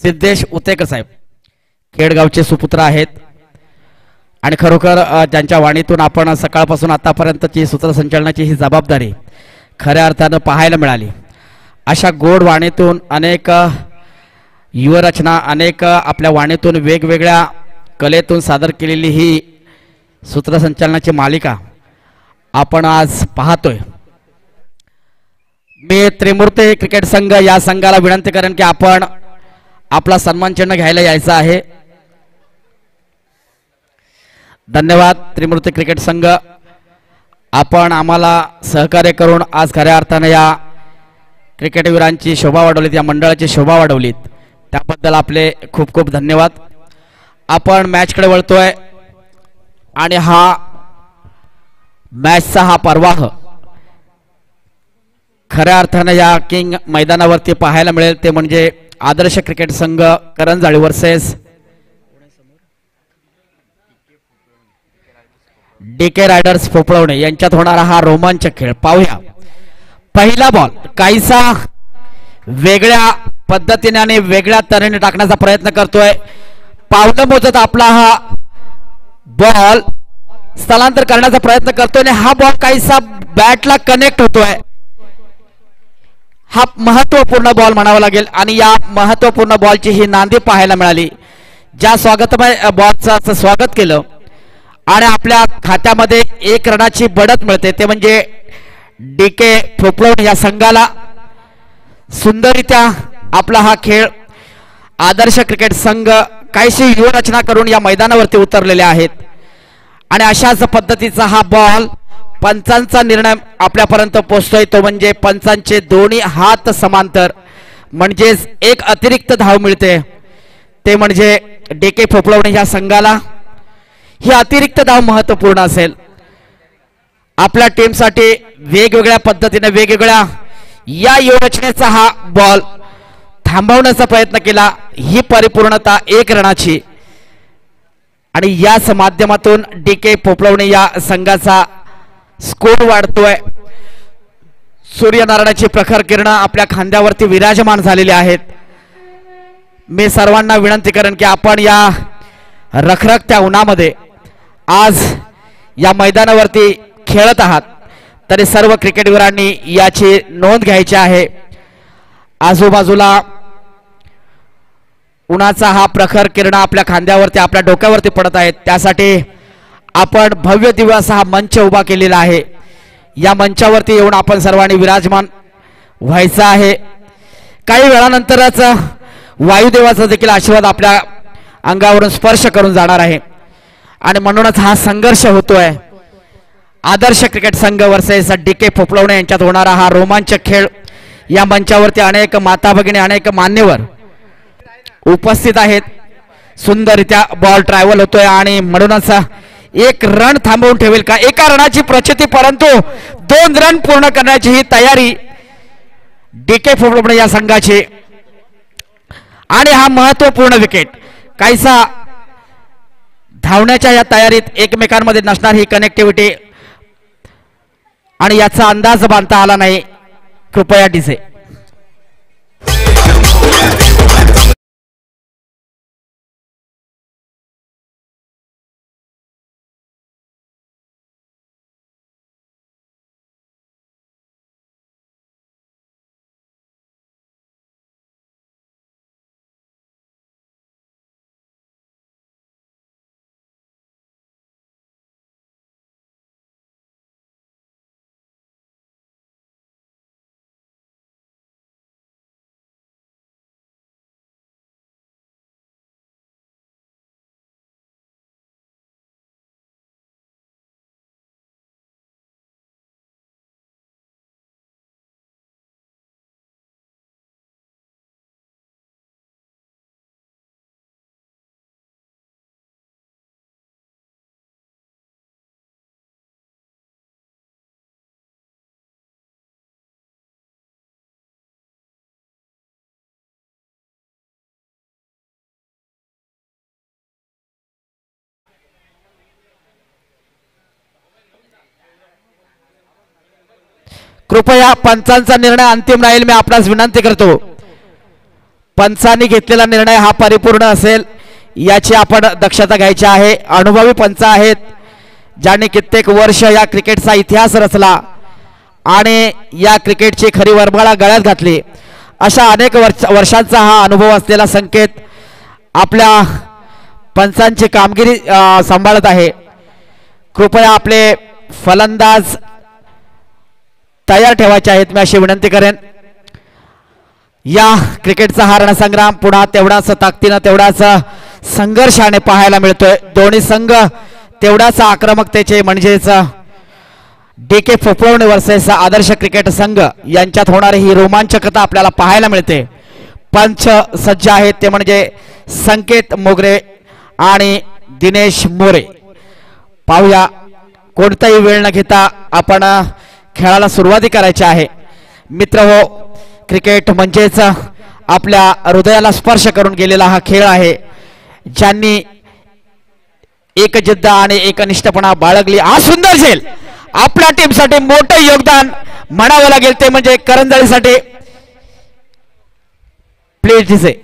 सिद्धेश उतेकर साहेब खेडगावचे सुपुत्र आहेत आणि खरोखर ज्यांच्या वाणीतून आपण सकाळपासून आतापर्यंतची सूत्रसंचालनाची ही जबाबदारी खऱ्या अर्थानं पाहायला मिळाली. अशा गोड वाणीतून अनेक युवरचना अनेक आपल्या वाणीतून वेगवेगळ्या कलेतून सादर केलेली ही सूत्रसंचालनाची मालिका आपण आज पाहतोय. मी त्रिमूर्ती क्रिकेट संघ या संघाला विनंती करेन की आपण आपला सन्मान चिन्ह घ्यायला यायचं आहे. धन्यवाद त्रिमूर्ती क्रिकेट संघ, आपण आम्हाला सहकार्य करून आज खऱ्या अर्थाने या क्रिकेटवीरांची शोभा वाढवलीत, या मंडळाची शोभा वाढवलीत, त्याबद्दल आपले खूप खूप धन्यवाद. आपण मॅचकडे वळतोय आणि हा मॅचचा हा प्रवाह खऱ्या अर्थाने या किंग मैदानावरती पाहायला मिळेल. ते म्हणजे आदर्श क्रिकेट संघ करंजाळी वर्सेस डीके रायडर्स पोपळवणे यांच्यात होणारा हा रोमांचक खेळ पाहूया. पहिला बॉल काहीसा वेगळ्या पद्धतीने आणि वेगळ्या तऱ्हेने टाकण्याचा प्रयत्न करतोय. पावलं मोजत आपला हा बॉल स्थलांतर करण्याचा प्रयत्न करतोय आणि हा बॉल काहीसा बॅटला कनेक्ट होतोय. हा महत्वपूर्ण बॉल म्हणावा लागेल आणि या महत्वपूर्ण बॉलची ही नांदी पाहायला मिळाली. ज्या स्वागतमय बॉलचं स्वागत केलं आणि आपल्या खात्यामध्ये 1 रनाची बढत मिळते, ते म्हणजे डीके पोपळवणे या संघाला सुंदररित्या आपला हा खेळ आदर्श क्रिकेट संघ काहीशी व्यूहरचना करून या मैदानावरती उतरलेले आहेत आणि अशाच पद्धतीचा हा बॉल पंचांचा निर्णय आपल्यापर्यंत पोहोचतोय. तो म्हणजे पंचांचे दोन्ही हात समांतर, म्हणजेच एक अतिरिक्त धाव मिळते. ते म्हणजे डीके पोपळवणे या संघाला ही अतिरिक्त धाव महत्वपूर्ण असेल. आपल्या टीमसाठी वेगवेगळ्या पद्धतीने वेगवेगळ्या या व्यूहरचनेचा हा बॉल थांबवण्याचा प्रयत्न केला. ही परिपूर्णता 1 रनाची आणि याच माध्यमातून डीके पोपळवणे या संघाचा स्कोर वाढतोय. सूर्यनारायणाची प्रखर किरण आपल्या खांद्यावरती विराजमान झालेली आहेत. मी सर्वांना विनंती करेन की आपण या रखरखत्या उन्हामध्ये आज या मैदानावरती खेळत आहात, तरी सर्व क्रिकेटवीरांनी याची नोंद घ्यायची आहे. आजूबाजूला उन्हाचा हा प्रखर किरण आपल्या खांद्यावरती आपल्या डोक्यावरती पडत आहेत. त्यासाठी आपण भव्य दिव्य असा हा मंच उभा केलेला आहे. या मंचावरती येऊन आपण सर्वांनी विराजमान व्हायचं आहे. काही वेळानंतरच वायुदेवाचा देखील आशीर्वाद आपल्या अंगावरून स्पर्श करून जाणार आहे आणि म्हणूनच हा संघर्ष होतोय. आदर्श क्रिकेट संघ वर्सेस डीके पोपळवणे यांच्यात होणारा हा रोमांचक खेळ. या मंचावरती अनेक माता भगिनी अनेक मान्यवर उपस्थित आहेत. सुंदररित्या बॉल ट्रॅव्हल होतोय आणि म्हणूनच 1 रन थांबवून ठेवेल का, 1 रनाची प्रचिती, परंतु 2 रन पूर्ण करण्याची ही तयारी डीके पोपळवणे या संघाची. आणि हा महत्वपूर्ण विकेट काहीसा धावण्याच्या या तयारीत एकमेकांमध्ये नसणार ही कनेक्टिव्हिटी आणि याचा अंदाज बांधता आला नाही. कृपया डीजे कृपया पंचांचा निर्णय अंतिम राहील, मी आपणास विनंती करतो. पंचांनी घेतलेला निर्णय हा परिपूर्ण असेल याची आपण दक्षता घ्यायची आहे. अनुभवी पंच आहेत ज्यांनी कित्येक वर्ष या क्रिकेटचा इतिहास रचला आणि या क्रिकेटची खरी वरमाळा गळ्यात घातली. अशा अनेक वर्षांचा हा अनुभव असलेला संकेत आपल्या पंचांची कामगिरी सांभाळत आहे. कृपया आपले फलंदाज तयार ठेवायचे आहेत, मी अशी विनंती करेन. या क्रिकेटचा हा रणसंग्राम पुन्हा तेवढाच ताकदीनं तेवढाच संघर्षाने पाहायला मिळतोय. दोन्ही संघ तेवढाच आक्रमकतेचे म्हणजेच DK फोफळवणे वर्सेस आदर्श क्रिकेट संघ यांच्यात होणारी ही रोमांचकता आपल्याला पाहायला मिळते. पंच सज्ज आहेत ते म्हणजे संकेत मोगरे आणि दिनेश मोरे. पाहूया, कोणताही वेळ न घेता आपण खेळाला सुरुवाती करायची आहे. मित्रहो, क्रिकेट म्हणजेच आपल्या हृदयाला स्पर्श करून गेलेला हा खेळ आहे. ज्यांनी एक जिद्द आणि एकनिष्ठपणा बाळगली, हा सुंदर झेल आपल्या टीमसाठी मोठं योगदान म्हणावं लागेल ते म्हणजे करंजाळीसाठी. प्लीज दिसे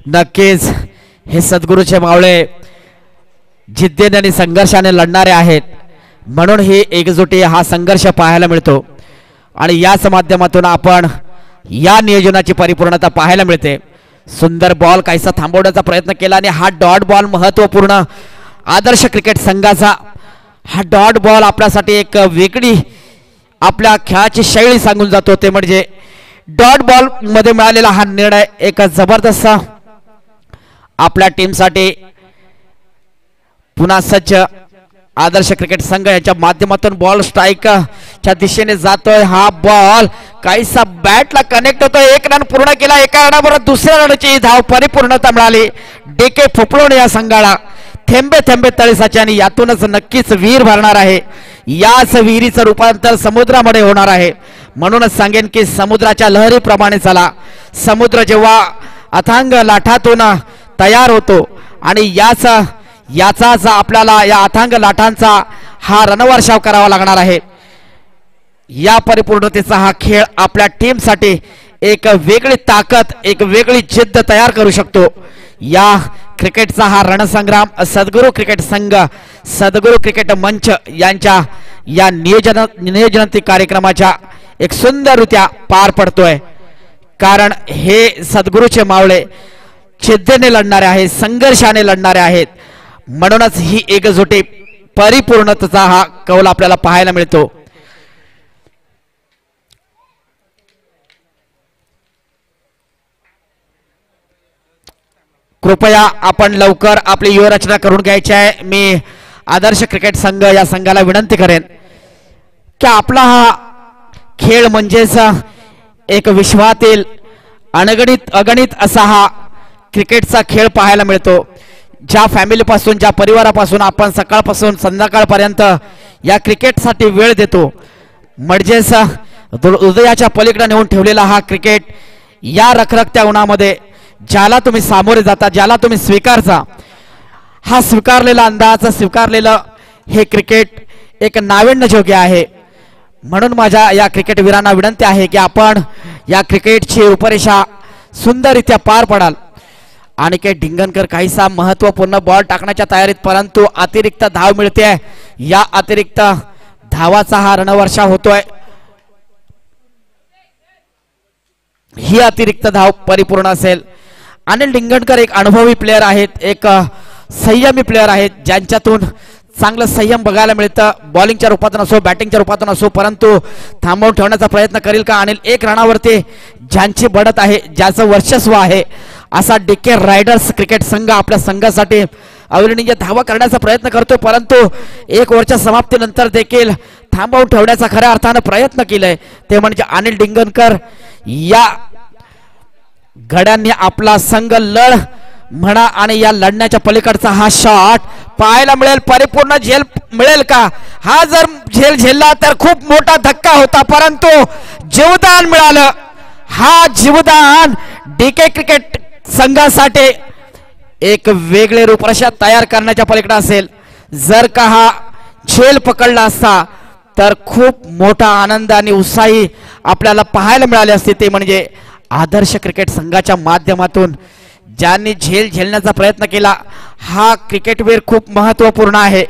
नक्कीच हे सद्गुरूचे मावळे जिद्दीने आणि संघर्षाने लढणारे आहेत, म्हणून ही एकजुटी हा संघर्ष पाहायला मिळतो. आणि याच माध्यमातून आपण या नियोजनाची परिपूर्णता पाहायला मिळते. सुंदर बॉल काहीसा थांबवण्याचा प्रयत्न केला आणि हा डॉट बॉल महत्त्वपूर्ण आदर्श क्रिकेट संघाचा हा डॉट बॉल आपल्यासाठी एक वेगळी आपल्या खेळाची शैली सांगून जातो. ते म्हणजे डॉट बॉल मध्ये मिळालेला हा निर्णय एक जबरदस्त आपल्या टीमसाठी पुन्हा सज्ज आदर्श क्रिकेट संघ याच्या माध्यमातून बॉल स्ट्राईकच्या दिशेने जातोय. हा बॉल काहीसा बॅटला कनेक्ट होतोय. एक रन पूर्ण केला. एका रनाबरोबर दुसऱ्या रनची धाव परिपूर्णता मिळाली DK फोफळवणे या संघाला. थेंबे थेंबे तळे साचे आणि यातूनच नक्कीच विहीर भरणार आहे. याच विहिरीचं रूपांतर समुद्रामध्ये होणार आहे. म्हणूनच सांगेन की समुद्राच्या लहरीप्रमाणे चला. समुद्र जेव्हा अथांग लाटातून तयार होतो आणि याचाच आपल्याला या अथांग लाटांचा हा रणवर्षाव करावा लागणार आहे. या परिपूर्णतेचा हा खेळ आपल्या टीमसाठी एक वेगळी ताकद, एक वेगळी जिद्द तयार करू शकतो. या क्रिकेटचा हा रणसंग्राम सद्गुरू क्रिकेट संघ, सद्गुरू क्रिकेट मंच यांच्या या नियोजनाती कार्यक्रमाच्या एक सुंदररित्या पार पडतोय. कारण हे सद्गुरूचे मावळे जिद्दीने लढणारे आहेत, संघर्षाने लढणारे आहेत. म्हणूनच ही एकजुटी परिपूर्णतेचा हा कौल आपल्याला पाहायला मिळतो. कृपया आपण लवकर आपली व्यूहरचना करून घ्यायची आहे. मी आदर्श क्रिकेट संघ या संघाला विनंती करेन की आपला हा खेळ म्हणजेच एक विश्वातील अगणित असा हा क्रिकेटचा खेळ पाहायला मिळतो. ज्या फॅमिलीपासून, ज्या परिवारापासून आपण सकाळपासून संध्याकाळपर्यंत या क्रिकेटसाठी वेळ देतो, म्हणजेच हृदयाच्या पलीकडे नेऊन ठेवलेला हा क्रिकेट या रखरखत्या उन्हामध्ये ज्याला तुम्ही सामोरे जाता, ज्याला तुम्ही स्वीकारता, हा स्वीकारलेला अंदाज, स्वीकारलेलं हे क्रिकेट एक नाविन्यजोग्य आहे. म्हणून माझ्या या क्रिकेट वीरांना विनंती आहे की आपण या क्रिकेटची रूपरेषा सुंदररित्या पार पडाल. आणि के ढिंगणकर काहीसा महत्वपूर्ण बॉल टाकण्याच्या तयारीत, परंतु अतिरिक्त धाव मिळते. या अतिरिक्त धावाचा हा रणवर्षा होतोय. ही अतिरिक्त धाव परिपूर्ण असेल. अनिल ढिंगणकर एक अनुभवी प्लेयर आहेत, एक संयमी प्लेयर आहेत, ज्यांच्यातून चांगलं संयम बघायला मिळतं. बॉलिंगच्या रूपातून असो, बॅटिंगच्या रूपातून असो, परंतु थांबवून ठेवण्याचा प्रयत्न करेल का अनिल? एक रनावरती ज्यांची बढत आहे, ज्याचं वर्चस्व आहे, असा डीके रायडर्स क्रिकेट संघ आपल्या संघासाठी अविरणीय धावा करण्याचा प्रयत्न करतोय, परंतु एक ओव्हरच्या समाप्तीनंतर देखील थांबवून ठेवण्याचा खऱ्या अर्थानं प्रयत्न केलाय ते म्हणजे अनिल डिंगणकर. या गड्यांनी आपला संघ लढ म्हणा आणि या लढण्याच्या पलीकडचा हा शॉट पाहायला मिळेल. परिपूर्ण झेल मिळेल का? हा जर झेल झेलला तर खूप मोठा धक्का होता, परंतु जीवदान मिळालं. हा जीवदान डीके क्रिकेट संघासाठी एक वेगळे रूपरेषा तयार करण्याच्या पलीकडे असेल. जर का हा झेल पकडला असता तर खूप मोठा आनंद आणि उत्साही आपल्याला पाहायला मिळाले असते. ते म्हणजे आदर्श क्रिकेट संघाच्या माध्यमातून ज्यांनी झेल झेलण्याचा प्रयत्न केला, हा क्रिकेटवीर खूप महत्वपूर्ण आहे.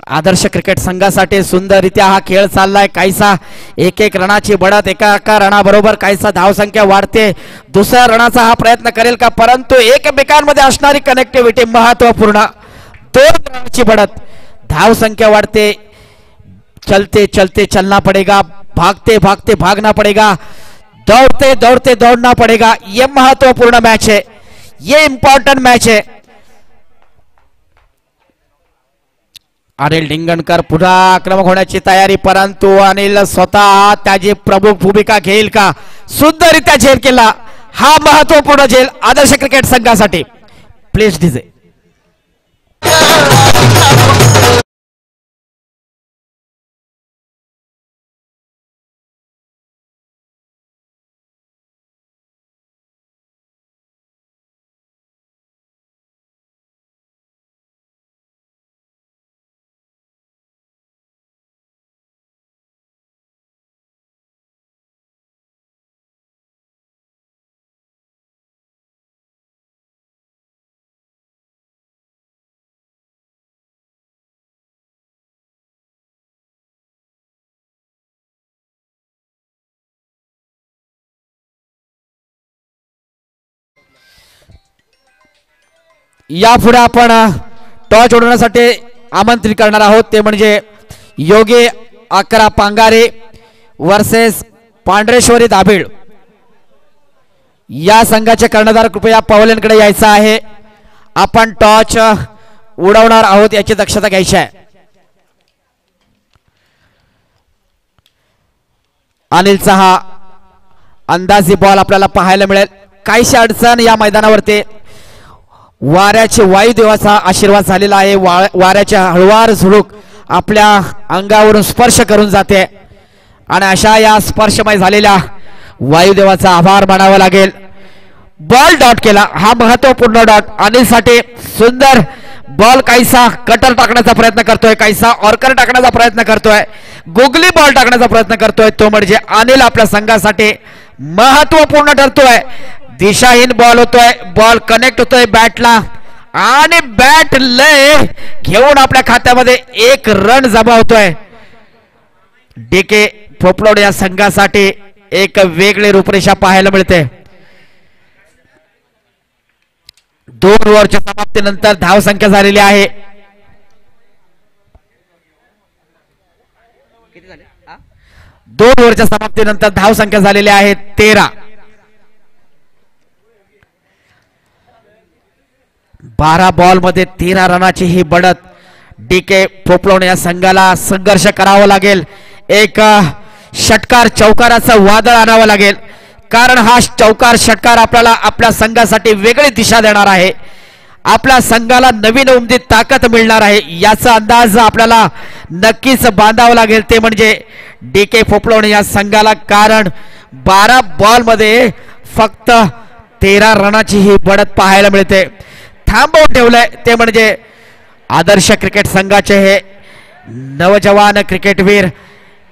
आदर्श क्रिकेट संघासाठी सुंदररित्या हा खेळ चाललाय. काहीसा एक एक रनाची बढत, एका रनाबरोबर काहीसा धावसंख्या वाढते. दुसऱ्या रनाचा हा प्रयत्न करेल का? परंतु एकमेकांमध्ये असणारी कनेक्टिव्हिटी महत्वपूर्ण. 2 रनाची बढत, धावसंख्या वाढते. चलते चलते चलना पड़ेगा, भागते भागते भागना पड़ेगा, दौड़ते दौड़ते दौड़ना पड़ेगा. ये महत्वपूर्ण मैच है, ये इंपॉर्टेंट मैच है. अनिल डिंगणकर पुन्हा आक्रमक होण्याची तयारी, परंतु अनिल स्वतः त्याची प्रमुख भूमिका घेईल का? सुंदररित्या झेल केला. हा महत्वपूर्ण झेल आदर्श क्रिकेट संघासाठी. Please DJ. यापुढे आपण टॉस उडवण्यासाठी आमंत्रित करणार आहोत. ते म्हणजे योगी 11 पांगारे वर्सेस पांढरेश्वरी दाभिड. या संघाचे कर्णधार कृपया पवलेंकडे यायचं आहे. आपण टॉस उडवणार आहोत याची दक्षता घ्यायची आहे. अनिलचा हा अंदाजी बॉल आपल्याला पाहायला मिळेल. काहीशी अडचण या मैदानावरती. वाऱ्याचे वायुदेवाचा आशीर्वाद झालेला आहे. वाऱ्याच्या हळुवार झुळूक आपल्या अंगावरून स्पर्श करून जाते आणि अशा या स्पर्शमय झालेल्या वायुदेवाचा आभार मानावा लागेल. बॉल डॉट केला, हा महत्वपूर्ण डॉट अनिलसाठी. सुंदर बॉल. काहीसा कटर टाकण्याचा प्रयत्न करतोय, काहीसा ऑर्कर टाकण्याचा प्रयत्न करतोय, गुगली बॉल टाकण्याचा प्रयत्न करतोय. तो म्हणजे अनिल आपल्या संघासाठी महत्वपूर्ण ठरतोय. दिशाहीन बॉल होतोय, बॉल कनेक्ट होतोय बॅटला आणि बॅट लय घेऊन आपल्या खात्यामध्ये 1 रन जमा होतोय. डीके पोपलोड या संघासाठी एक वेगळी रूपरेषा पाहायला मिळते. 2 ओव्हरच्या समाप्तीनंतर धावसंख्या झालेली आहे. किती झाले? 2 ओव्हरच्या समाप्तीनंतर धावसंख्या झालेली आहे 13. 12 बॉल मध्ये 13 रनाची ही बढत. डीके पोपलोड या संघाला संघर्ष करावा लागेल. एक षटकार चौकाराचं वादळ आणावं लागेल, कारण हा चौकार षटकार आपल्याला आपल्या संघासाठी वेगळी दिशा देणार आहे. आपल्या संघाला नवीन उमदीत ताकद मिळणार आहे याचा अंदाज आपल्याला नक्कीच बांधावा लागेल. ते म्हणजे डीके पोपलोड या संघाला, कारण 12 बॉल मध्ये फक्त 13 रनाची ही बढत पाहायला मिळते. थांबवून ठेवलंय ते म्हणजे आदर्श क्रिकेट संघाचे हे नवजवान क्रिकेटवीर.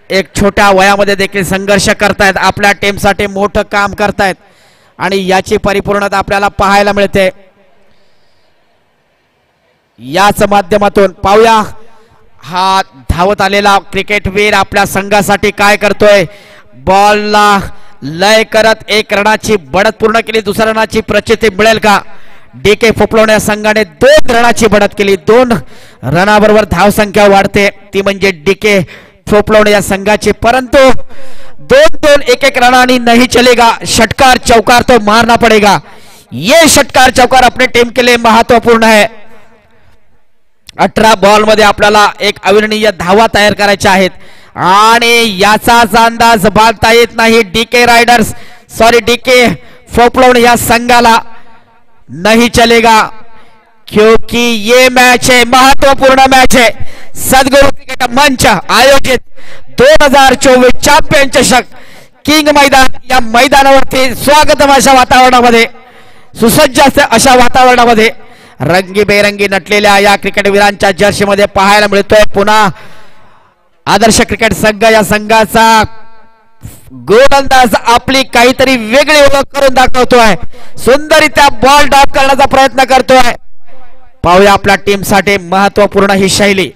एक छोट्या वयामध्ये देखील संघर्ष करतायत, आपल्या टीमसाठी मोठं काम करतायत आणि याची परिपूर्णता आपल्याला पाहायला मिळते. याच माध्यमातून पाहूया हा धावत आलेला क्रिकेटवीर आपल्या संघासाठी काय करतोय. बॉलला लय करत 1 रनाची बढत पूर्ण केली. 2 रनाची प्रचिती मिळेल का? डीके फोपलोणे या संघाने 2 रनाची बढत केली. 2 रनाबरोबर धावसंख्या वाढते ती म्हणजे डीके फोपलोणे या संघाची. परंतु 2-2 1-1 रनानी नहीं चलेगा. षटकार चौकार तो मारना पड़ेगा. ये षटकार चौकार अपने टीम के लिए महत्वपूर्ण है. 18 बॉल मध्ये आपल्याला एक अविरणीय धावा तयार करायच्या आहेत आणि याचाच अंदाज बांधता येत नाही डीके रायडर्स डीके फोपलोणे या संघाला. नहीं चलेगा क्योंकि ये मैच है महत्वपूर्ण मैच है. सद्गुरु क्रिकेट मंच आयोजित 2024 चॅम्पियन चषक किंग मैदान या मैदानावरती स्वागतम अशा वातावरणामध्ये सुसज्ज अशा वातावरणामध्ये रंगीबेरंगी नटलेल्या या क्रिकेटवीरांच्या जर्सीमध्ये पाहायला मिळतोय पुन्हा आदर्श क्रिकेट संघ. या संघाचा गोलंदाज आपली काहीतरी वेगळी ओळख करून दाखवतोय. सुंदररित्या बॉल ड्रॉप करण्याचा प्रयत्न करतोय. पाहूया आपल्या टीमसाठी महत्वपूर्ण ही शैली.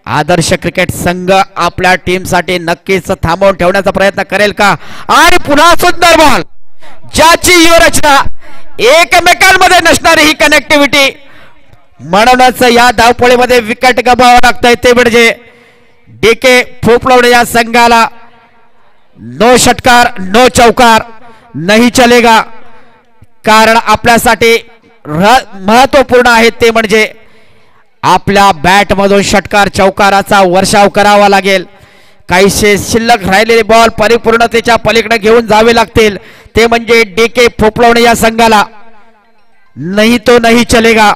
आदर्श क्रिकेट संघ आपल्या टीमसाठी नक्कीच थांबवून ठेवण्याचा प्रयत्न करेल का. आणि पुन्हा सुंदर बॉल ज्याची व्यूहरचना एकमेकांमध्ये नसणारी ही कनेक्टिव्हिटी. म्हणूनच या धावपळीमध्ये विकेट गमावावं लागतंय ते म्हणजे डीके फोपलोणे या संघाला. नो षटकार नो चौकार नहीं चलेगा. कारण आपल्यासाठी महत्वपूर्ण आहे ते म्हणजे आपल्या बॅट मधून षटकार चौकाराचा वर्षाव करावा लागेल. काहीशे शिल्लक राहिलेले बॉल परिपूर्णतेच्या पलीकडे घेऊन जावे लागतील ते म्हणजे डीके फोपलोणे या संघाला. नाही तो नहीं चलेगा.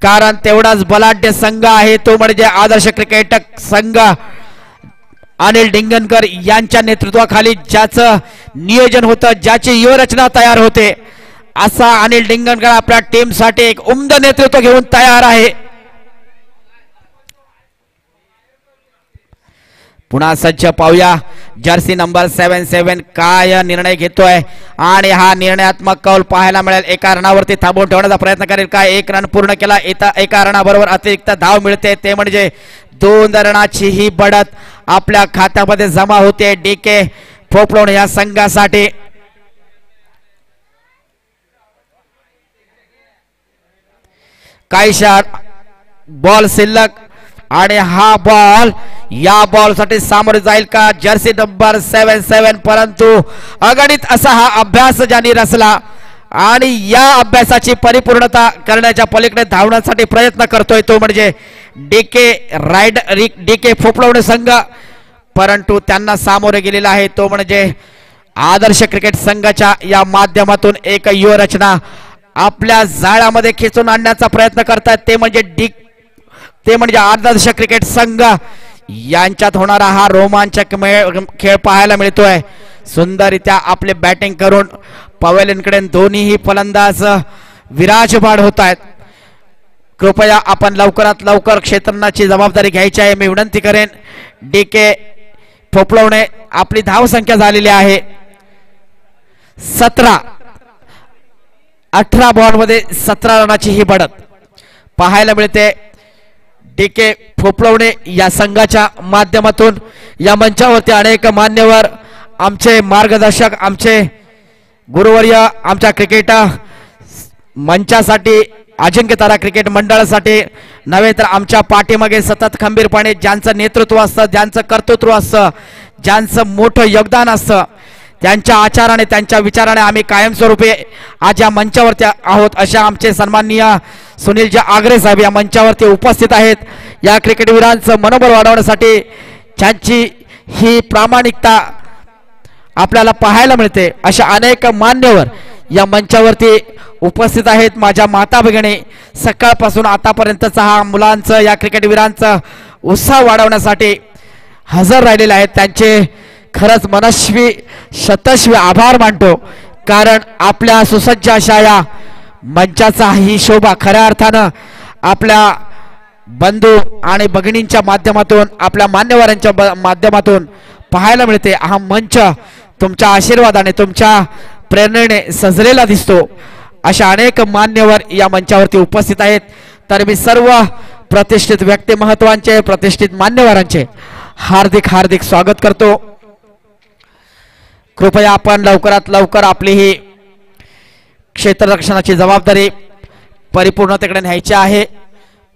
कारण तेवढाच बलाढ्य संघ आहे तो म्हणजे आदर्श क्रिकेट संघ. अनिल डिंगनकर यांच्या नेतृत्वाखाली ज्याचं नियोजन होतं ज्याची व्यूहरचना तयार होते असा अनिल डिंगनकर आपल्या टीमसाठी एक उमद नेतृत्व घेऊन तयार आहे. पुन्हा सज्ज पाहूया जर्सी नंबर 77 काय निर्णय घेतोय आणि हा निर्णयात्मक कौल पाहायला मिळेल. एका रनावरती थांबवून ठेवण्याचा प्रयत्न करेल का. 1 रन पूर्ण केला. एका रनाबरोबर अतिरिक्त धाव मिळते ते म्हणजे 2 रनाची ही बढत आपल्या खात्यामध्ये जमा होते डीके फोपलोणे या संघासाठी. काही शॉट बॉल शिल्लक आणि हा बॉल या बॉल साठी सामोरे जाईल का जर्सी नंबर 77. परंतु अगणित असा हा अभ्यास ज्यांनी रचला आणि या अभ्यासाची परिपूर्णता करण्याच्या पलीकडे धावण्यासाठी प्रयत्न करतोय तो म्हणजे डीके फोपलोणे संघ. परंतु त्यांना सामोरे गेलेला आहे तो म्हणजे आदर्श क्रिकेट संघाच्या या माध्यमातून एक व्यूहरचना आपल्या जाळ्यामध्ये खेचून आणण्याचा प्रयत्न करतात ते म्हणजे आदर्श क्रिकेट संघ यांच्यात होणारा हा रोमांचक खेळ पाहायला मिळतोय. सुंदररित्या आपले बॅटिंग करून पवेलियनकडे दोन्हीही फलंदाज विराजमान होत आहेत. कृपया आपण लवकरात लवकर क्षेत्ररक्षणाची जबाबदारी घ्यायची आहे मी विनंती करेन. डीके फोपलोणे आपली धावसंख्या झालेली आहे 17. 18 बॉल मध्ये 17 रनाची ही बढत पाहायला मिळते. डीके फोपलोणे या संघाच्या माध्यमातून या मंचावरती अनेक मान्यवर आमचे मार्गदर्शक आमचे गुरुवर्य आमच्या क्रिकेट मंचासाठी अजिंक्यतारा क्रिकेट मंडळासाठी नव्हे तर आमच्या पाठीमागे सतत खंबीरपणे ज्यांचं नेतृत्व असतं ज्यांचं कर्तृत्व असतं ज्यांचं मोठं योगदान असतं त्यांच्या आचाराने त्यांच्या विचाराने आम्ही कायमस्वरूपी आज या मंचावरती आहोत अशा आमचे सन्माननीय सुनीलजी आगरे साहेब या मंचावरती उपस्थित आहेत. या क्रिकेटवीरांचं मनोबल वाढवण्यासाठी त्यांची ही प्रामाणिकता आपल्याला पाहायला मिळते. अशा अनेक मान्यवर या मंचावरती उपस्थित आहेत. माझ्या माता भगिनी सकाळपासून आतापर्यंतचा हा मुलांचं या क्रिकेटवीरांचं उत्साह वाढवण्यासाठी हजर राहिलेले आहेत. त्यांचे खरंच मनस्वी शतस्वी आभार मानतो. कारण आपल्या सुसज्ज अशा या मंचाचा ही शोभा खऱ्या अर्थानं आपल्या बंधू आणि भगिनींच्या माध्यमातून आपल्या मान्यवरांच्या माध्यमातून पाहायला मिळते. हा मंच तुमच्या आशीर्वादाने तुमच्या प्रेरणेने सजलेला दिसतो. अशा अनेक मान्यवर या मंचावरती उपस्थित आहेत. तर मी सर्व प्रतिष्ठित व्यक्तिमत्वांचे प्रतिष्ठित मान्यवरांचे हार्दिक हार्दिक स्वागत करतो. कृपया आपण लवकरात लवकर आपली ही क्षेत्ररक्षणाची जबाबदारी परिपूर्णतेकडे न्यायचे आहे.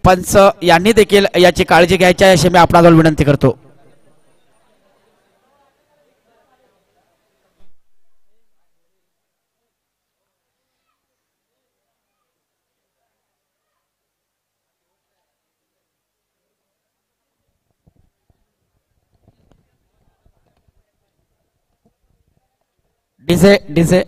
पंच यांनी देखील याची काळजी घ्यायची आहे अशी मी आपणाजवळ विनंती करतो. डीजे डीजे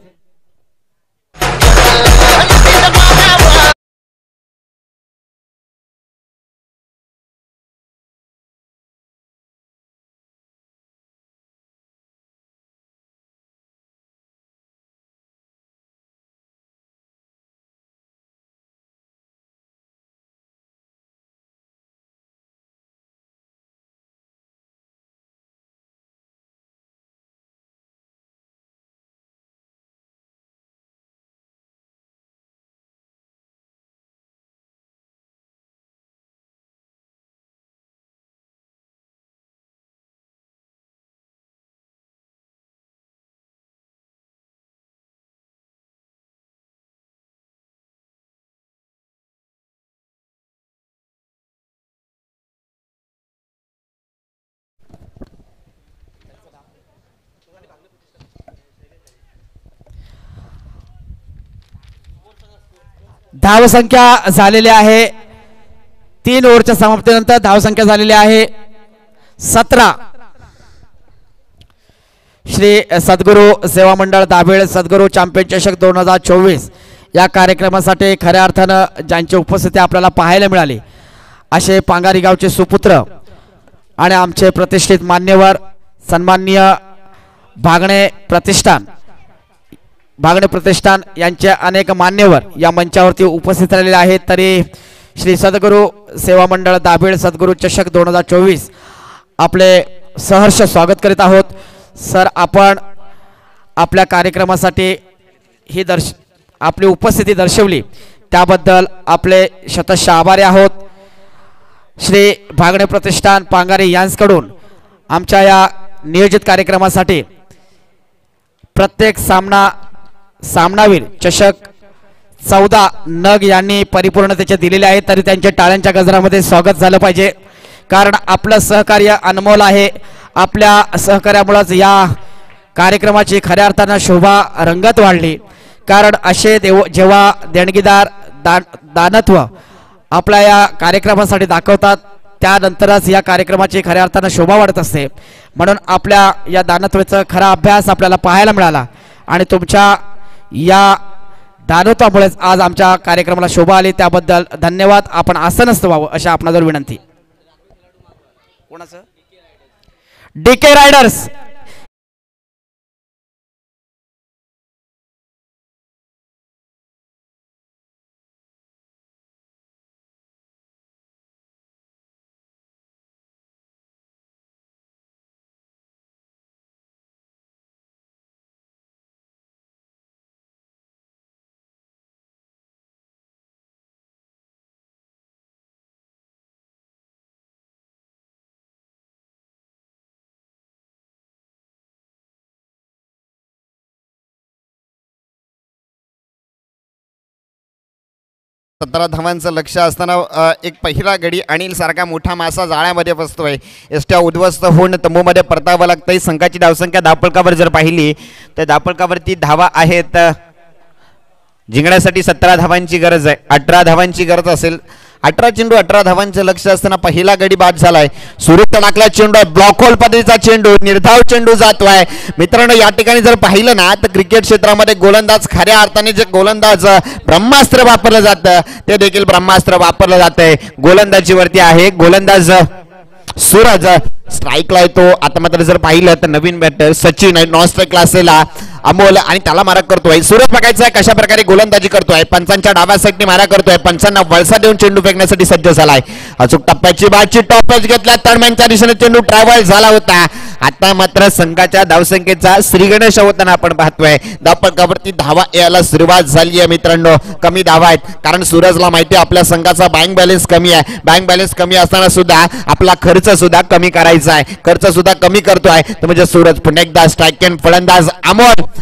धावसंख्या झालेली आहे 3 ओव्हरच्या समाप्तीनंतर धावसंख्या झालेली आहे 17. श्री सद्गुरू सेवा मंडळ दाभेळ सद्गुरू चॅम्पियन चषक 2024 या कार्यक्रमासाठी खऱ्या अर्थानं ज्यांची उपस्थिती आपल्याला पाहायला मिळाली असे पांगारी गावचे सुपुत्र आणि आमचे प्रतिष्ठित मान्यवर सन्माननीय भागणे प्रतिष्ठान यांचे अनेक मान्यवर या मंचावरती उपस्थित राहिलेले आहेत. तरी श्री सद्गुरू सेवा मंडळ दाभेळ सद्गुरू चषक 2024 आपले सहर्ष स्वागत करीत आहोत. सर, आपण आपल्या कार्यक्रमासाठी ही आपली उपस्थिती दर्शवली त्याबद्दल आपले शतश आभारी आहोत. श्री भागणे प्रतिष्ठान पांगारी यांच्याकडून आमच्या या नियोजित कार्यक्रमासाठी प्रत्येक सामनावीर चषक 14 नग यांनी परिपूर्णतेचे दिलेले आहेत. तरी त्यांच्या टाळ्यांच्या गजरामध्ये स्वागत झालं पाहिजे, कारण आपलं सहकार्य अनमोल आहे. आपल्या सहकार्यामुळेच या कार्यक्रमाची खऱ्या अर्थानं शोभा रंगत वाढली. कारण असे जेव्हा देणगीदार दानत्व आपल्या या कार्यक्रमासाठी दाखवतात त्यानंतरच या कार्यक्रमाची खऱ्या अर्थानं शोभा वाढत असते. म्हणून आपल्या या दानत्वाचा खरा अभ्यास आपल्याला पाहायला मिळाला आणि तुमच्या या दानत्वामुळेच आज आमच्या कार्यक्रमाला शोभा आली. त्याबद्दल धन्यवाद. आपण आसनस्थ व्हावं अशा आपणाजवळ विनंती. कोणाचं? DK Riders. सतरा धावांचं लक्ष असताना एक पहिला गडी अनिल सारखा मोठा मासा जाळ्यामध्ये फसतोय. एसट्या उद्ध्वस्त होऊन तंबूमध्ये परतावं लागतंय. संघाची धावसंख्या धावफलकावर जर पाहिली तर धावफलकावरती धावा आहेत जिंकण्यासाठी 17 धावांची गरज आहे. 18 धावांची गरज असेल. 18 चेंडू 18 धावांचं लक्ष असताना पहिला गडी बाद झालाय. सुरेख टाकला चेंडू आहे. ब्लॉक होल पद्धतीचा चेंडू, निर्धाव चेंडू जातोय. मित्रांनो, या ठिकाणी जर पाहिलं ना तर क्रिकेट क्षेत्रामध्ये गोलंदाज खऱ्या अर्थाने जे गोलंदाज ब्रह्मास्त्र वापरलं जातं ते देखील ब्रह्मास्त्र वापरलं जातंय. गोलंदाजीवरती आहे गोलंदाज सूरज. स्ट्राईकला येतो. आता मात्र जर पाहिलं तर नवीन बॅटर सचिन आहे. नॉन स्ट्राईकला असलेला अमोल आणि त्याला मारा करतोय. सूरज बघायचा कशा प्रकारे गोलंदाजी करतोय. पंचांच्या डाव्या साईडने मारा करतोय. पंचांना वळसा देऊन चेंडू फेकण्यासाठी सज्ज झालाय. अचूक टप्प्याची बाची टॉपच घेतला. तळमॅनच्या दिशेने चेंडू ट्रॅव्हल झाला होता. आता मात्र संघाच्या धावसंख्येचा श्रीगणेश होताना आपण पाहतोय. धावफलकावरती धावा यायला सुरुवात झाली आहे. मित्रांनो, कमी धावा आहेत कारण सूरजला माहिती आहे आपल्या संघाचा बँक बॅलन्स कमी आहे. बँक बॅलन्स कमी असताना सुद्धा आपला खर्च सुद्धा कमी करायचा आहे. खर्च सुद्धा कमी करतोय तर म्हणजे सूरज. पुन्हा एकदा स्ट्राईक फलंदाज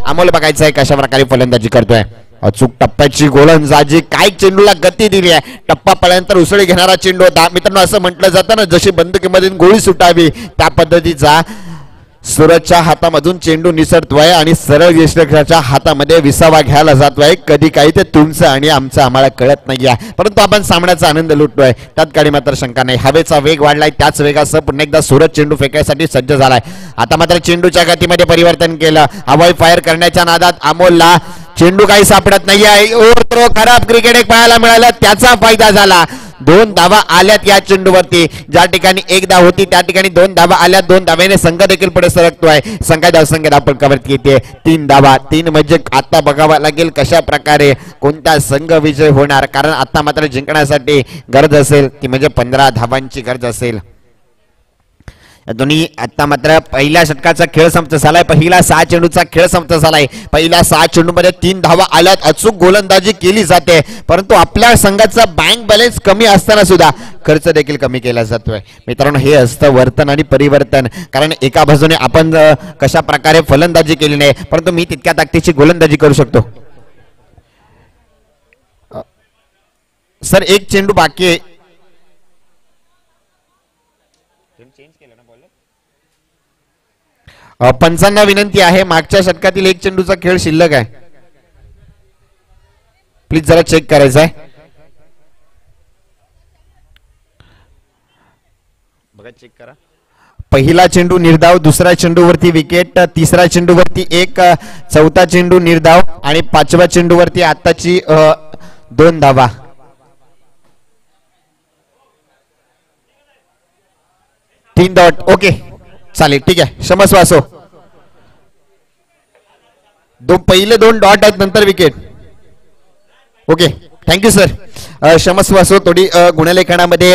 अमोल बघायचा आहे कशा प्रकारे फलंदाजी करतोय. अचूक टप्प्याची गोलंदाजी, काय चेंडूला गती दिली आहे. टप्पा पडल्यानंतर उसळी घेणारा चेंडू होता मित्रांनो. असं म्हटलं जातं ना, जशी बंदुकीमधून गोळी सुटावी त्या पद्धतीचा सूरजच्या हातामधून चेंडू निसटतोय आणि सरळ यष्टीरक्षकाच्या हातामध्ये विसावा घ्यायला जातोय. कधी काही ते तुमचं आणि आमचं आम्हाला कळत नाहीये, परंतु आपण सामन्याचा आनंद लुटतोय त्यात काही मात्र शंका नाही. हवेचा वेग वाढलाय, त्याच वेगासह पुन्हा एकदा सूरज चेंडू फेकायसाठी सज्ज झालाय. आता मात्र चेंडूच्या गतीमध्ये परिवर्तन केलं. हवाई फायर करण्याच्या नादात अमोलला चेंडू काही सापडत नाहीये. ओव्हर थ्रो, खराब क्रिकेट एक पाहायला मिळालं, त्याचा फायदा झाला. 2 धावा आल्यात या चेंडूवरती. ज्या ठिकाणी 1 धाव होती त्या ठिकाणी 2 धावा आल्या. 2 धाव्याने संघ देखील पुढे सरकतोय. संघ धावसंख्या धावपळकावरती येते 3 धावा. 3 म्हणजे आता बघावं लागेल कशा प्रकारे कोणता संघ विजय होणार, कारण आता मात्र जिंकण्यासाठी गरज असेल ती म्हणजे 15 धावांची गरज असेल. दोन्ही आता मात्र पहिल्या षटकाचा खेळ समाप्त झालाय. पहिला 6 चेंडूचा खेळ समाप्त झालाय. पहिल्या 6 चेंडूमध्ये 3 धावा आल्यात. अचूक गोलंदाजी केली जाते, परंतु आपल्या संघाचा बँक बॅलन्स कमी असताना सुद्धा खर्च देखील कमी केला जातोय. मित्रांनो, हे असतं वर्तन आणि परिवर्तन. कारण एका बाजूने आपण कशा प्रकारे फलंदाजी केली नाही, परंतु मी तितक्या ताकदीची गोलंदाजी करू शकतो. सर, एक चेंडू बाकी आहे. पंचांना विनंती आहे, मागच्या षटकातील 1 चेंडूचा खेळ शिल्लक आहे, प्लीज जरा चेक करायचा आहे. बघा, चेक करा. पहिला चेंडू निर्धाव, दुसऱ्या चेंडूवरती विकेट, तिसऱ्या चेंडूवरती 1, चौथा चेंडू निर्धाव आणि 5व्या चेंडूवरती आताची 2 धावा. तीन डॉट. ओके, चालेल, ठीक आहे. क्षमस्व असो. पहिले 2 डॉट आहेत, नंतर विकेट. Okay, thank you sir. क्षमस्व असो. थोडी गुणलेखनामध्ये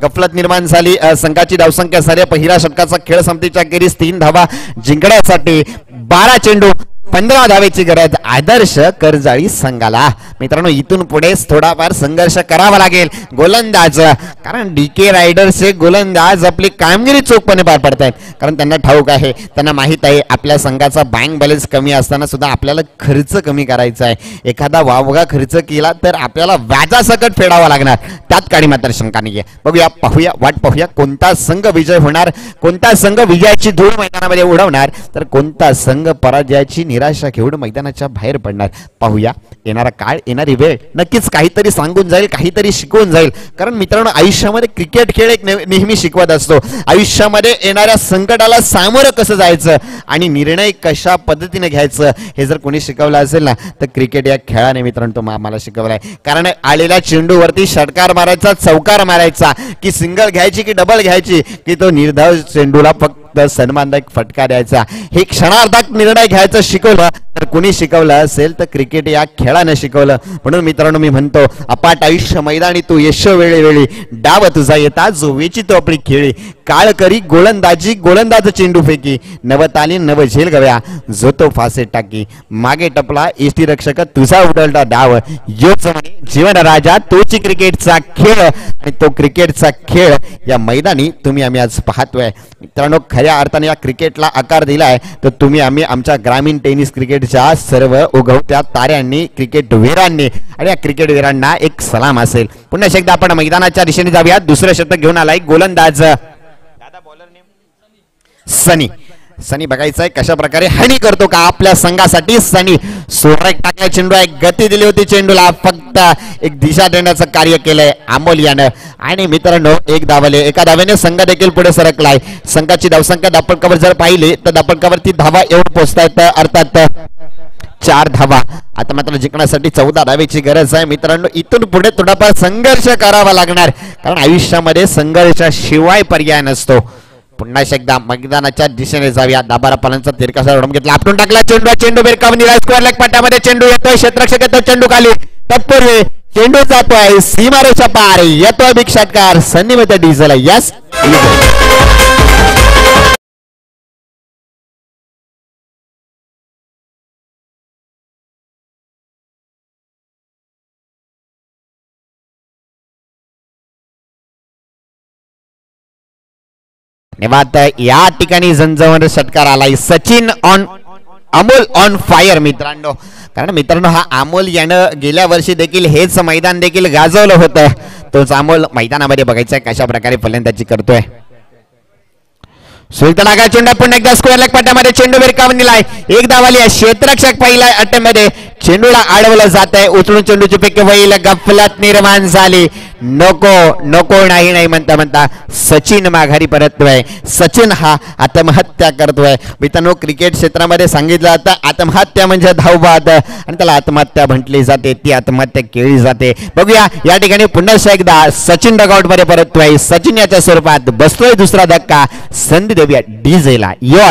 गफलत निर्माण झाली. संघाची धावसंख्या साऱ्या पहिल्या षटकाचा खेळ संपत्तीच्या अखेरीस 3 धावा जिंकण्यासाठी 12 चेंडू 15 धावेची गरज आदर्श कर्जाळी संघाला. मित्रांनो, इथून पुढेच थोडाफार संघर्ष करावा लागेल. गोलंदाज, कारण डीके रायडर्सचे गोलंदाज आपली कामगिरी चोखपणे पार पडतायत, कारण त्यांना ठाऊक आहे, त्यांना माहित आहे आपल्या संघाचा बँक बॅलन्स कमी असताना सुद्धा आपल्याला खर्च कमी करायचा आहे. एखादा वावगा खर्च केला तर आपल्याला व्याजासकट फेडावा लागणार, त्यात काही मात्र शंका नाहीये. बघूया, पाहूया, वाट पाहूया कोणता संघ विजय होणार, कोणता संघ विजयाची धूळ मैदानामध्ये उडवणार, तर कोणता संघ पराजयाची निराशा घेऊन मैदानाच्या बाहेर पडणार. पाहूया. येणारा काळ, येणारी वेळ नक्कीच काहीतरी सांगून जाईल, काहीतरी शिकवून जाईल. कारण मित्रांनो, आयुष्यामध्ये क्रिकेट खेळ एक नेहमी शिकवत असतो. आयुष्यामध्ये येणाऱ्या संकटाला सामोरं कसं जायचं आणि निर्णय कशा पद्धतीने घ्यायचं हे जर कोणी शिकवलं असेल ना, तर क्रिकेट या खेळाने मित्रांनो तो आम्हाला शिकवलाय. कारण आलेल्या चेंडूवरती षटकार मारायचा, चौकार मारायचा, की सिंगल घ्यायची की डबल घ्यायची, की तो निर्धाव चेंडूला फक्त सन्मानदायक फटका द्यायचा, हे क्षणार्धात निर्णय घ्यायचं शिकवलं तर कुणी शिकवलं असेल तर क्रिकेट या खेळानं शिकवलं. म्हणून मित्रांनो, मी म्हणतो, अपाट आयुष्य मैदानी तू यश वेळेवेळी, डाव तुझा येता जो वेचितो आपली खेळी, काळ करी गोलंदाजी गोलंदाज चेंडू फेकी, नवताली नव झेल गव्या जो तो फासे टाकी, मागे टपला यष्टीरक्षक तुझा उडलता डाव, योच म्हणे जीवन राजा तोची क्रिकेटचा खेळ. आणि तो क्रिकेटचा खेळ या मैदानी तुम्ही आम्ही आज पाहतोय. मित्रांनो, खऱ्या अर्थाने या क्रिकेटला आकार दिलाय तर तुम्ही आम्ही आमच्या ग्रामीण टेनिस क्रिकेटच्या सर्व उगवत्या ताऱ्यांनी, क्रिकेटवीरांनी, आणि या क्रिकेटवीरांना एक सलाम असेल. पुन्हा एकदा आपण मैदानाच्या दिशेने जाऊया. दुसरं षटक घेऊन आलाय गोलंदाज सनी. सनी बघायचंय कशा प्रकारे हनी करतो का आपल्या संघासाठी. सनी सोडरेक टाकला चेंडू आहे, गती दिली होती चेंडूला, फक्त एक दिशा देण्याचं कार्य केलंय अमोल यानं. आणि मित्रांनो, 1 धावले, एका धावेने संघ देखील पुढे सरकलाय. संघाची धावसंख्या धापडकावर जर पाहिली तर धापडकावरती धावा येऊन पोहोचतायत, अर्थात 4 धावा. आता मात्र जिंकण्यासाठी 14 धावेची गरज आहे. मित्रांनो, इथून पुढे थोडाफार संघर्ष करावा लागणार, कारण आयुष्यामध्ये संघर्षाशिवाय पर्याय नसतो. पुन्हा एकदा मैदानाच्या दिशेने जाऊया. दाबारा पालांचा तिरकासा ओढून घेतला, आपटून टाकला चेंडू, चेंडू बेरकावून दिला स्क्वेअर लेग पट्ट्यामध्ये. चेंडू येतोय, क्षेत्ररक्षक येतो, चेंडू खाली, तत्पूर्वी चेंडू जातोय सीमारेषा पार, येतोय बिग षटकार सन्निमित डिझेल. यस, धन्यवाद. या ठिकाणी झंझावर षटकार आलाय. Sachin on, Amol on fire. मित्रांनो, कारण मित्रांनो हा अमोल यानं गेल्या वर्षी देखील हेच मैदान देखील गाजवलं होतं. तोच अमोल मैदानामध्ये बघायचा कशा प्रकारे फलंदाजी करतोय. सुलताना चेंडू पुन्हा एकदा स्क्वेअर लेग पट्ट्यामध्ये चेंडू भिरकावून दिलाय. एक धावाली आहे. क्षेत्ररक्षक पहिल्या अट्ट्यामध्ये चेंडूला अडवलं जात आहे. उचलून चेंडूची फेकी होईल. गफलत निर्माण झाली. नको नको नाही नाही म्हणता म्हणता सचिन माघारी परततोय. सचिन हा आत्महत्या करतोय. मित्रांनो क्रिकेट क्षेत्रामध्ये सांगितलं जातं आत्महत्या म्हणजे धावबाद आणि त्याला आत्महत्या म्हटली जाते. ती आत्महत्या केली जाते. बघूया या ठिकाणी पुन्हा एकदा सचिन डगआउट मध्ये परततोय. सचिन याच्या स्वरूपात बसतोय दुसरा धक्का. संधी देऊया डीजेला. यो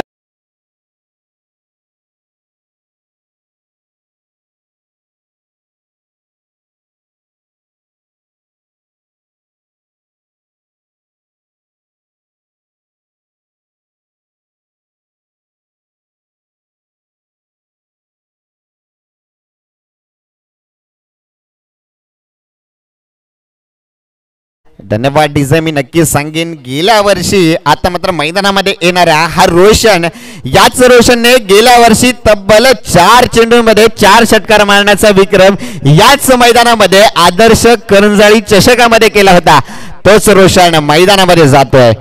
धन्यवाद डीजे. मी नक्कीच सांगेन गेल्या वर्षी आता मात्र मैदानामध्ये येणारा हा रोशन, याच रोशनने गेल्या वर्षी तब्बल 4 चेंडूंमध्ये 4 षटकार मारण्याचा विक्रम याच मैदानामध्ये आदर्श करंजाळी चषकामध्ये केला होता. तोच रोशन मैदानामध्ये जातोय.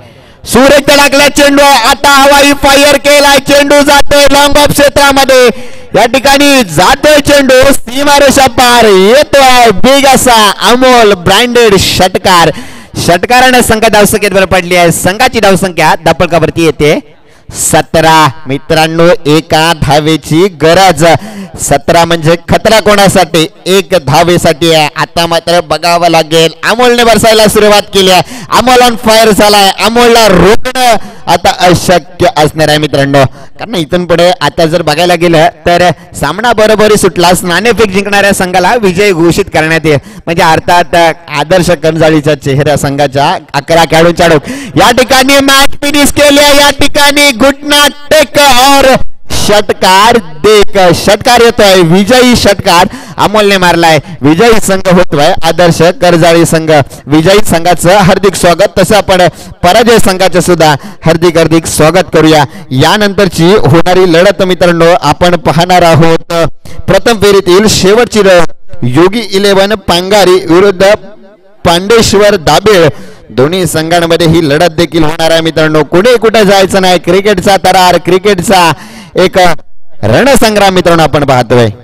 सुरेख तडाकला चेंडू. आता हवाई फायर केलाय. चेंडू जातोय लॉंग ऑफ क्षेत्रामध्ये. या ठिकाणी जातोय चेंडू सीमारेषा पार येतोय. बिग असा अमोल ब्रँडेड षटकार. षटकाराने संघ धावसंख्येत भर पडली आहे. संघाची धावसंख्या धापळकावरती येते 17. मित्रांनो एका धावेची गरज. 17 म्हणजे खतरा कोणासाठी? एक धावेसाठी आहे. आता मात्र बघावं लागेल. अमोलने बरसायला सुरुवात केली आहे. अमोल ऑन फायर झालाय. अमोलला रोखणं आता अशक्य असणार आहे मित्रांनो. कारण इथून पुढे आता जर बघायला गेलं तर सामना बरोबरी सुटलास नाणेफेक जिंकणाऱ्या संघाला विजय घोषित करण्यात येईल. म्हणजे अर्थात आदर्श करंजाळीच्या चेहऱ्या संघाच्या 11 खेळाडूंच्या या ठिकाणी मॅच फिनिश केली. या ठिकाणी घुटना टेक और षटकार देख. षटकार येतोय. विजयी षटकार अमोलने मारलाय. विजयी संघ होतोय आदर्श करंजाळी संघ. विजयी संघाचं हार्दिक स्वागत. तसं आपण पराजय संघाचं सुद्धा हार्दिक हार्दिक स्वागत करूया. यानंतरची होणारी लढत मित्रांनो आपण पाहणार आहोत. प्रथम फेरीतील शेवटची लढत योगी 11 पांगारी विरुद्ध पांडेश्वर दाबेळ. दोन्ही संघांमध्ये ही लढत देखील होणार आहे मित्रांनो. कुठे जायचं नाही. क्रिकेटचा तरार, क्रिकेटचा एक रणसंग्राम मित्रांनो आपण पाहतोय.